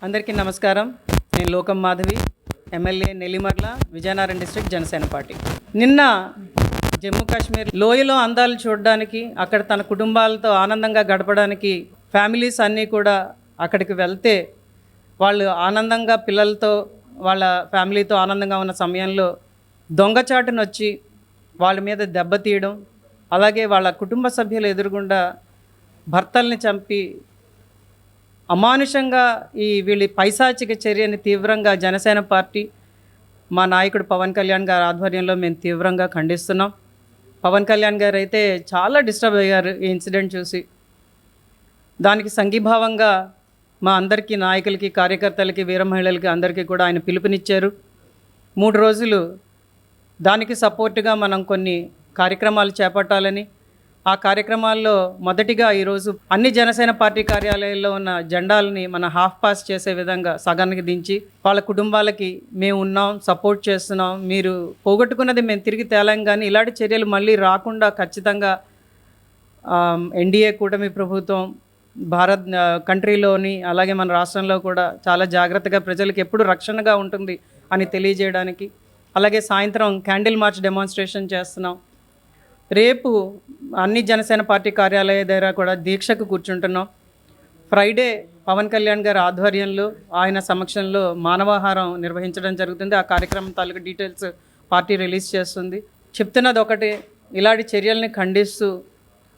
అందరికీ నమస్కారం. నేను లోకం Madhavi, MLA Nellimarla, Vizianagaram district Janasena party. నిన్న జమ్మూ కాశ్మీర్ లోయలో అందాలు చూడడానికి, అక్కడ తన కుటుంబాలతో ఆనందంగా గడపడానికి ఫ్యామిలీస్ అన్నీ కూడా అక్కడికి వెళ్తే వాళ్ళు ఆనందంగా పిల్లలతో వాళ్ళ ఫ్యామిలీతో ఆనందంగా ఉన్న సమయంలో దొంగచాటును వచ్చి వాళ్ళ మీద దెబ్బతీయడం, అలాగే వాళ్ళ కుటుంబ సభ్యులు ఎదురుగుండా భర్తల్ని చంపి అమానుషంగా వీళ్ళ పైశాచిక చర్యని తీవ్రంగా జనసేన పార్టీ మా నాయకుడు పవన్ కళ్యాణ్ గారి ఆధ్వర్యంలో మేము తీవ్రంగా ఖండిస్తున్నాం. పవన్ కళ్యాణ్ గారు అయితే చాలా డిస్టర్బ్ అయ్యారు ఈ ఇన్సిడెంట్ చూసి. దానికి సంఘీభావంగా మా అందరికీ నాయకులకి, కార్యకర్తలకి, వీర మహిళలకి అందరికీ కూడా ఆయన పిలుపునిచ్చారు. 3 రోజులు దానికి సపోర్టుగా మనం కొన్ని కార్యక్రమాలు చేపట్టాలని, ఆ కార్యక్రమాల్లో మొదటిగా ఈరోజు అన్ని జనసేన పార్టీ కార్యాలయాల్లో ఉన్న జెండాలని మన హాఫ్ పాస్ చేసే విధంగా సగానికి దించి వాళ్ళ కుటుంబాలకి మేము ఉన్నాం, సపోర్ట్ చేస్తున్నాం, మీరు పోగొట్టుకున్నది మేము తిరిగి తేలాం, కానీ ఇలాంటి చర్యలు మళ్ళీ రాకుండా ఖచ్చితంగా ఎన్డీఏ కూటమి ప్రభుత్వం భారత్ కంట్రీలోని అలాగే మన రాష్ట్రంలో కూడా చాలా జాగ్రత్తగా ప్రజలకు ఎప్పుడు రక్షణగా ఉంటుంది అని తెలియజేయడానికి, అలాగే సాయంత్రం క్యాండిల్ మార్చ్ డెమాన్స్ట్రేషన్ చేస్తున్నాం. రేపు అన్ని జనసేన పార్టీ కార్యాలయ దగ్గర కూడా దీక్షకు కూర్చుంటున్నాం. ఫ్రైడే పవన్ కళ్యాణ్ గారి ఆధ్వర్యంలో ఆయన సమక్షంలో మానవాహారం నిర్వహించడం జరుగుతుంది. ఆ కార్యక్రమం తాలూకు డీటెయిల్స్ పార్టీ రిలీజ్ చేస్తుంది. చెప్తున్నది ఒకటే, ఇలాంటి చర్యల్ని ఖండిస్తూ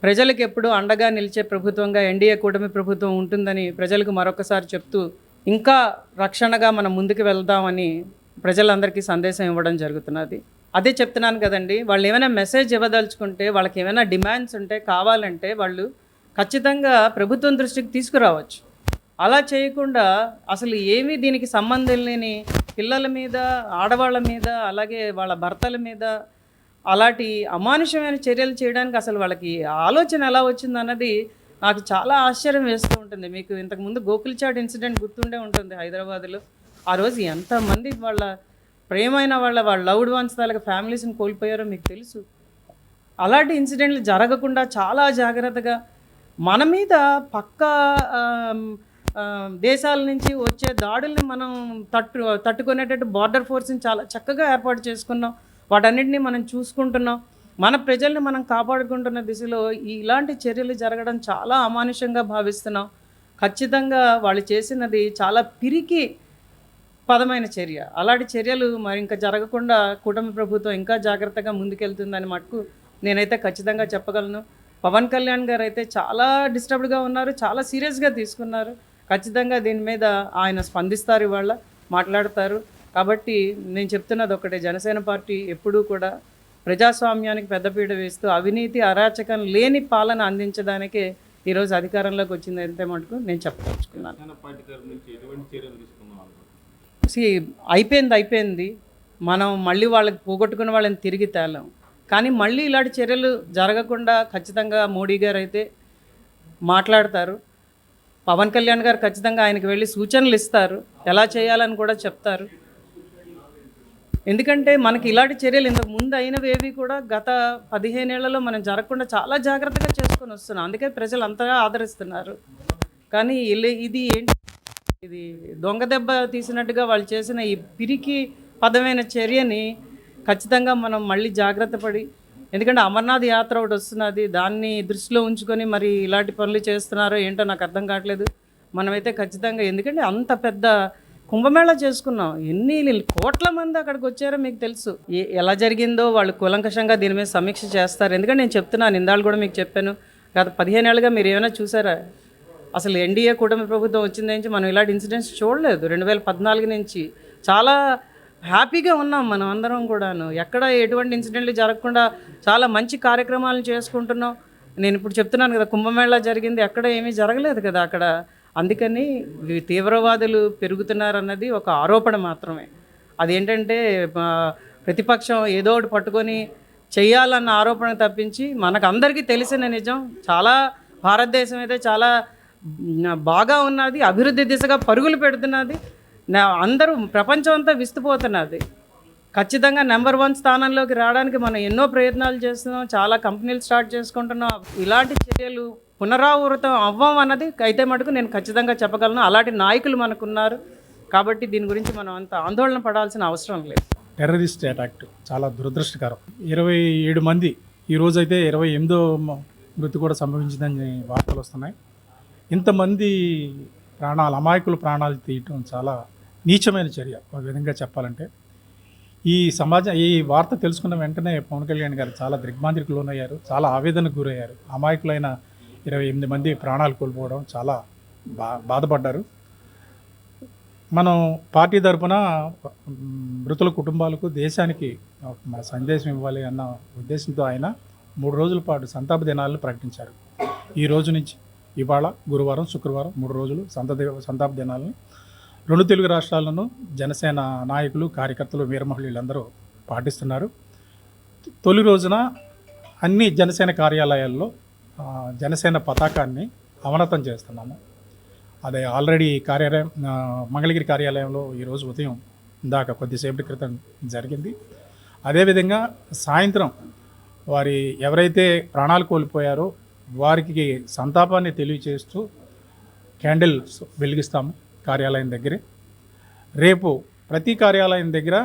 ప్రజలకు ఎప్పుడు అండగా నిలిచే ప్రభుత్వంగా ఎన్డీఏ కూటమి ప్రభుత్వం ఉంటుందని ప్రజలకు మరొకసారి చెప్తూ ఇంకా రక్షణగా మనం ముందుకు వెళ్దామని ప్రజలందరికీ సందేశం ఇవ్వడం జరుగుతున్నది. అదే చెప్తున్నాను కదండి, వాళ్ళు ఏమైనా మెసేజ్ ఇవ్వదలుచుకుంటే, వాళ్ళకి ఏమైనా డిమాండ్స్ ఉంటే, కావాలంటే వాళ్ళు ఖచ్చితంగా ప్రభుత్వం దృష్టికి తీసుకురావచ్చు. అలా చేయకుండా అసలు ఏమీ దీనికి సంబంధం లేని పిల్లల మీద, ఆడవాళ్ళ మీద, అలాగే వాళ్ళ భర్తల మీద అలాంటి అమానుషమైన చర్యలు చేయడానికి అసలు వాళ్ళకి ఆలోచన ఎలా వచ్చిందన్నది నాకు చాలా ఆశ్చర్యం వేస్తూ ఉంటుంది. మీకు ఇంతకుముందు గోకుల్చాట్ ఇన్సిడెంట్ గుర్తుండే ఉంటుంది హైదరాబాద్లో. ఆ రోజు ఎంతమంది వాళ్ళ ప్రేమైన వాళ్ళ లవ్డ్ వన్స్ తాలూకు ఫ్యామిలీస్ని కోల్పోయారో మీకు తెలుసు. అలాంటి ఇన్సిడెంట్లు జరగకుండా చాలా జాగ్రత్తగా మన మీద పక్క దేశాల నుంచి వచ్చే దాడుల్ని మనం తట్టుకునేటట్టు బార్డర్ ఫోర్స్ని చాలా చక్కగా ఏర్పాటు చేసుకున్నాం. వాటన్నిటిని మనం చూసుకుంటున్నాం. మన ప్రజల్ని మనం కాపాడుకుంటున్న దిశలో ఇలాంటి చర్యలు జరగడం చాలా అమానుషంగా భావిస్తున్నాం. ఖచ్చితంగా వాళ్ళు చేసినది చాలా పిరికి పదమైన చర్య. అలాంటి చర్యలు మరి ఇంకా జరగకుండా కూటమి ప్రభుత్వం ఇంకా జాగ్రత్తగా ముందుకెళ్తుందని మటుకు నేనైతే ఖచ్చితంగా చెప్పగలను. పవన్ కళ్యాణ్ గారు అయితే చాలా డిస్టర్బ్డ్గా ఉన్నారు, చాలా సీరియస్గా తీసుకున్నారు. ఖచ్చితంగా దీని మీద ఆయన స్పందిస్తారు, ఇవాళ మాట్లాడతారు. కాబట్టి నేను చెప్తున్నది ఒకటే, జనసేన పార్టీ ఎప్పుడూ కూడా ప్రజాస్వామ్యానికి పెద్దపీట వేస్తూ అవినీతి, అరాచకం లేని పాలన అందించడానికే ఈరోజు అధికారంలోకి వచ్చింది అంటే మటుకు నేను చెప్పదలుచుకున్నాను. అయిపోయింది. మనం మళ్ళీ వాళ్ళకి పోగొట్టుకున్న వాళ్ళని తిరిగి తేలాం, కానీ మళ్ళీ ఇలాంటి చర్యలు జరగకుండా ఖచ్చితంగా మోడీ గారు అయితే మాట్లాడతారు. పవన్ కళ్యాణ్ గారు ఖచ్చితంగా ఆయనకు వెళ్ళి సూచనలు ఇస్తారు, ఎలా చేయాలని కూడా చెప్తారు. ఎందుకంటే మనకి ఇలాంటి చర్యలు ఇంతకు ముందు అయినవేవి కూడా గత 15 ఏళ్లలో మనం జరగకుండా చాలా జాగ్రత్తగా చేసుకొని వస్తున్నాం. అందుకే ప్రజలు అంతగా ఆదరిస్తున్నారు. కానీ ఇది ఏంటి, ఇది దొంగ దెబ్బ తీసినట్టుగా వాళ్ళు చేసిన ఈ పిరికి పదమైన చర్యని ఖచ్చితంగా మనం మళ్ళీ జాగ్రత్త పడి, ఎందుకంటే అమర్నాథ్ యాత్ర ఒకటి వస్తున్నది, దాన్ని దృష్టిలో ఉంచుకొని మరి ఇలాంటి పనులు చేస్తున్నారో ఏంటో నాకు అర్థం కావట్లేదు. మనమైతే ఖచ్చితంగా, ఎందుకంటే అంత పెద్ద కుంభమేళా చేసుకున్నాం, ఎన్ని కోట్ల మంది అక్కడికి వచ్చారో మీకు తెలుసు. ఎలా జరిగిందో వాళ్ళు కూలంకషంగా దీని మీద సమీక్ష చేస్తారు. ఎందుకంటే నేను చెప్తున్నాను, ఇందాలు కూడా మీకు చెప్పాను, గత 15 ఏళ్ళుగా మీరు ఏమైనా చూసారా? అసలు ఎన్డీఏ కూటమి ప్రభుత్వం వచ్చిన నుంచి మనం ఇలాంటి ఇన్సిడెంట్స్ చూడలేదు. 2014 నుంచి చాలా హ్యాపీగా ఉన్నాం మనం అందరం కూడాను. ఎక్కడ ఎటువంటి ఇన్సిడెంట్లు జరగకుండా చాలా మంచి కార్యక్రమాలను చేసుకుంటున్నాం. నేను ఇప్పుడు చెప్తున్నాను కదా, కుంభమేళా జరిగింది, ఎక్కడ ఏమీ జరగలేదు కదా అక్కడ. అందుకని తీవ్రవాదులు పెరుగుతున్నారన్నది ఒక ఆరోపణ మాత్రమే. అదేంటంటే ప్రతిపక్షం ఏదో ఒకటి పట్టుకొని చెయ్యాలన్న ఆరోపణ తప్పించి మనకు అందరికీ తెలిసిన నిజం, చాలా భారతదేశం అయితే చాలా బాగా ఉన్నది, అభివృద్ధి దిశగా పరుగులు పెడుతున్నది, అందరూ ప్రపంచం అంతా విస్తుపోతున్నది. ఖచ్చితంగా నెంబర్ 1 స్థానంలోకి రావడానికి మనం ఎన్నో ప్రయత్నాలు చేస్తున్నాం, చాలా కంపెనీలు స్టార్ట్ చేసుకుంటున్నాం. ఇలాంటి చర్యలు పునరావృతం అవ్వం అన్నది అయితే మటుకు నేను ఖచ్చితంగా చెప్పగలను. అలాంటి నాయకులు మనకున్నారు కాబట్టి దీని గురించి మనం అంత ఆందోళన పడాల్సిన అవసరం లేదు. టెర్రరిస్ట్ అటాక్ చాలా దురదృష్టకరం. 27 మంది, ఈరోజైతే 28వ మృతి కూడా సంభవించిందని వార్తలు వస్తున్నాయి. ఇంతమంది అమాయకుల ప్రాణాలు తీయటం చాలా నీచమైన చర్య ఒక విధంగా చెప్పాలంటే. ఈ వార్త తెలుసుకున్న వెంటనే పవన్ కళ్యాణ్ గారు చాలా దిగ్భ్రాంతికి లోనయ్యారు, చాలా ఆవేదనకు గురయ్యారు. అమాయకులైన 28 మంది ప్రాణాలు కోల్పోవడం చాలా బాధపడ్డారు. మనం పార్టీ తరఫున మృతుల కుటుంబాలకు, దేశానికి మా సందేశం ఇవ్వాలి అన్న ఉద్దేశంతో ఆయన 3 రోజుల పాటు సంతాప దినాలను ప్రకటించారు. ఈ రోజు నుంచి ఇవాళ గురువారం, శుక్రవారం 3 రోజులు సంతాప దినాలను 2 తెలుగు రాష్ట్రాలను జనసేన నాయకులు, కార్యకర్తలు, వీరమహిళలందరూ పాటిస్తున్నారు. తొలి రోజున అన్ని జనసేన కార్యాలయాల్లో జనసేన పతాకాన్ని అవనతం చేస్తున్నాము. అదే ఆల్రెడీ మంగళగిరి కార్యాలయంలో ఈరోజు ఉదయం ఇందాక కొద్దిసేపటి క్రితం జరిగింది. అదేవిధంగా సాయంత్రం వారి ఎవరైతే ప్రాణాలు కోల్పోయారో వారికి సంతాపాన్ని తెలియచేస్తూ క్యాండిల్స్ వెలిగిస్తాము కార్యాలయం దగ్గరే. రేపు ప్రతి కార్యాలయం దగ్గర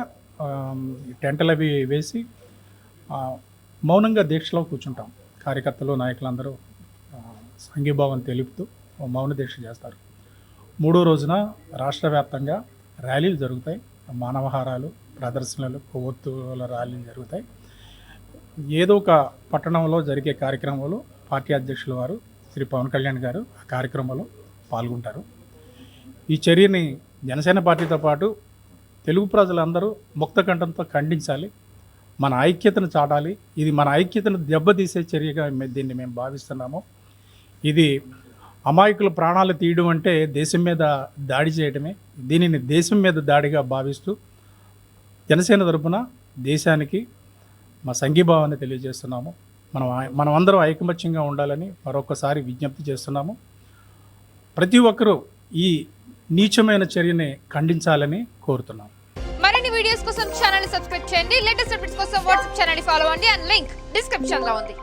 టెంటలు అవి వేసి మౌనంగా దీక్షలో కూర్చుంటాం. కార్యకర్తలు, నాయకులందరూ సంఘీభావం తెలుపుతూ మౌన దీక్ష చేస్తారు. 3వ రోజున రాష్ట్ర వ్యాప్తంగా ర్యాలీలు జరుగుతాయి. మానవహారాలు, ప్రదర్శనలు, కొవ్వొత్తుల ర్యాలీలు జరుగుతాయి. ఏదో ఒక పట్టణంలో జరిగే కార్యక్రమంలో పార్టీ అధ్యక్షుల వారు శ్రీ పవన్ కళ్యాణ్ గారు ఆ కార్యక్రమంలో పాల్గొంటారు. ఈ చర్యని జనసేన పార్టీతో పాటు తెలుగు ప్రజలందరూ ముక్త కంఠంతో ఖండించాలి, మన ఐక్యతను చాటాలి. ఇది మన ఐక్యతను దెబ్బతీసే చర్యగా దీన్ని మేము భావిస్తున్నాము. ఇది అమాయకుల ప్రాణాలు తీయడం అంటే దేశం మీద దాడి చేయడమే. దీనిని దేశం మీద దాడిగా భావిస్తూ జనసేన తరపున దేశానికి మా సంఘీభావాన్ని తెలియజేస్తున్నాము. మనం అందరం ఐకమత్యంగా ఉండాలని మరొకసారి విజ్ఞప్తి చేస్తున్నాము. ప్రతి ఒక్కరూ ఈ నీచమైన చర్యని ఖండించాలని కోరుతున్నాము. మరిన్ని వీడియోస్ కోసం ఛానల్ ని సబ్స్క్రైబ్ చేయండి. లేటెస్ట్ అప్డేట్స్ కోసం వాట్సాప్ ఛానల్ ని ఫాలో అవ్వండి. అండ్ లింక్ డిస్క్రిప్షన్ లో ఉంది.